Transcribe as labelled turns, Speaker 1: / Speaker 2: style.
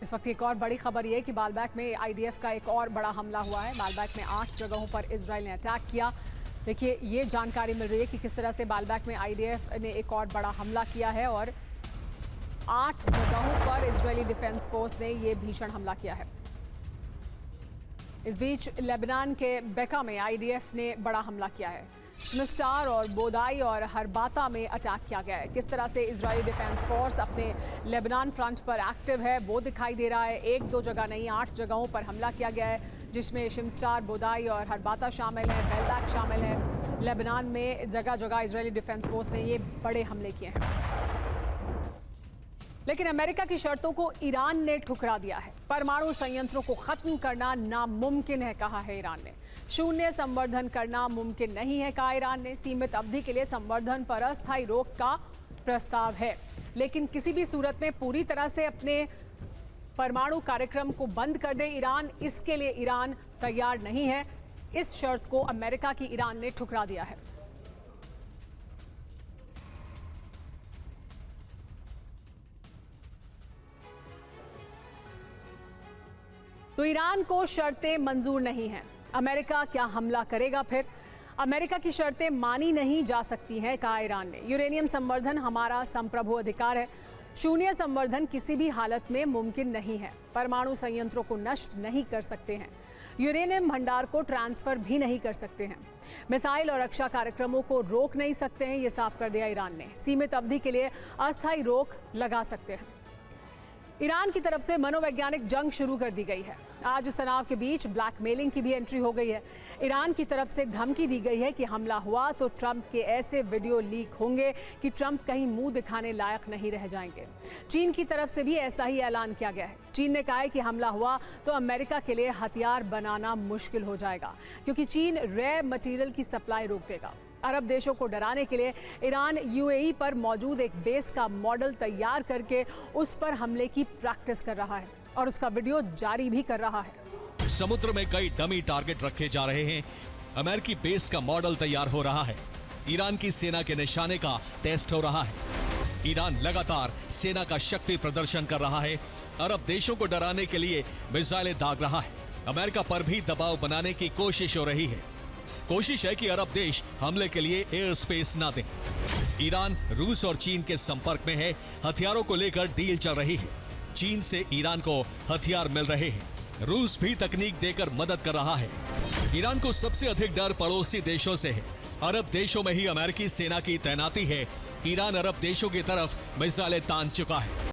Speaker 1: इस वक्त एक और बड़ी खबर ये है कि बालबैक में आईडीएफ का एक और बड़ा हमला हुआ है। बालबैक में 8 जगहों पर इजराइल ने अटैक किया। देखिए, ये जानकारी मिल रही है कि किस तरह से बालबैक में आईडीएफ ने एक और बड़ा हमला किया है और 8 जगहों पर इजरायली डिफेंस फोर्स ने ये भीषण हमला किया है। इस बीच लेबनान के बेका में आईडीएफ ने बड़ा हमला किया है। शिमस्टार और बोदाई और हरबाता में अटैक किया गया है। किस तरह से इजरायली डिफेंस फोर्स अपने लेबनान फ्रंट पर एक्टिव है वो दिखाई दे रहा है। 1-2 जगह नहीं, 8 जगहों पर हमला किया गया है, जिसमें शिमस्टार, बोदाई और हरबाता शामिल है, बेलबैक शामिल है। लेबनान में जगह जगह इजरायली डिफेंस फोर्स ने ये बड़े हमले किए हैं। लेकिन अमेरिका की शर्तों को ईरान ने ठुकरा दिया है। परमाणु संयंत्रों को खत्म करना नामुमकिन है, कहा है ईरान ने। शून्य संवर्धन करना मुमकिन नहीं है, कहा ईरान ने। सीमित अवधि के लिए संवर्धन पर अस्थायी रोक का प्रस्ताव है, लेकिन किसी भी सूरत में पूरी तरह से अपने परमाणु कार्यक्रम को बंद कर दे ईरान, इसके लिए ईरान तैयार नहीं है। इस शर्त को अमेरिका की ईरान ने ठुकरा दिया है। तो ईरान को शर्तें मंजूर नहीं हैं। अमेरिका क्या हमला करेगा फिर? अमेरिका की शर्तें मानी नहीं जा सकती हैं, कहा ईरान ने। यूरेनियम संवर्धन हमारा संप्रभु अधिकार है। शून्य संवर्धन किसी भी हालत में मुमकिन नहीं है। परमाणु संयंत्रों को नष्ट नहीं कर सकते हैं। यूरेनियम भंडार को ट्रांसफर भी नहीं कर सकते हैं। मिसाइल और रक्षा कार्यक्रमों को रोक नहीं सकते हैं, ये साफ कर दिया ईरान ने। सीमित अवधि के लिए अस्थायी रोक लगा सकते हैं। ईरान की तरफ से मनोवैज्ञानिक जंग शुरू कर दी गई है। आज इस तनाव के बीच ब्लैकमेलिंग की भी एंट्री हो गई है। ईरान की तरफ से धमकी दी गई है कि हमला हुआ तो ट्रंप के ऐसे वीडियो लीक होंगे कि ट्रंप कहीं मुंह दिखाने लायक नहीं रह जाएंगे। चीन की तरफ से भी ऐसा ही ऐलान किया गया है। चीन ने कहा है कि हमला हुआ तो अमेरिका के लिए हथियार बनाना मुश्किल हो जाएगा, क्योंकि चीन रेयर मटेरियल की सप्लाई रोक देगा। अरब देशों को डराने के लिए ईरान यूएई पर मौजूद एक बेस का मॉडल तैयार करके उस पर हमले की प्रैक्टिस कर रहा है और उसका वीडियो जारी भी कर रहा है।
Speaker 2: समुद्र में कई डमी टारगेट रखे जा रहे हैं। अमेरिकी बेस का मॉडल तैयार हो रहा है। ईरान की सेना के निशाने का टेस्ट हो रहा है। ईरान लगातार सेना का शक्ति प्रदर्शन कर रहा है। अरब देशों को डराने के लिए मिसाइलें दाग रहा है। अमेरिका पर भी दबाव बनाने की कोशिश हो रही है। कोशिश है कि अरब देश हमले के लिए एयर स्पेस ना दें। ईरान रूस और चीन के संपर्क में है। हथियारों को लेकर डील चल रही है। चीन से ईरान को हथियार मिल रहे हैं। रूस भी तकनीक देकर मदद कर रहा है। ईरान को सबसे अधिक डर पड़ोसी देशों से है। अरब देशों में ही अमेरिकी सेना की तैनाती है। ईरान अरब देशों की तरफ मिसाइलें तान चुका है।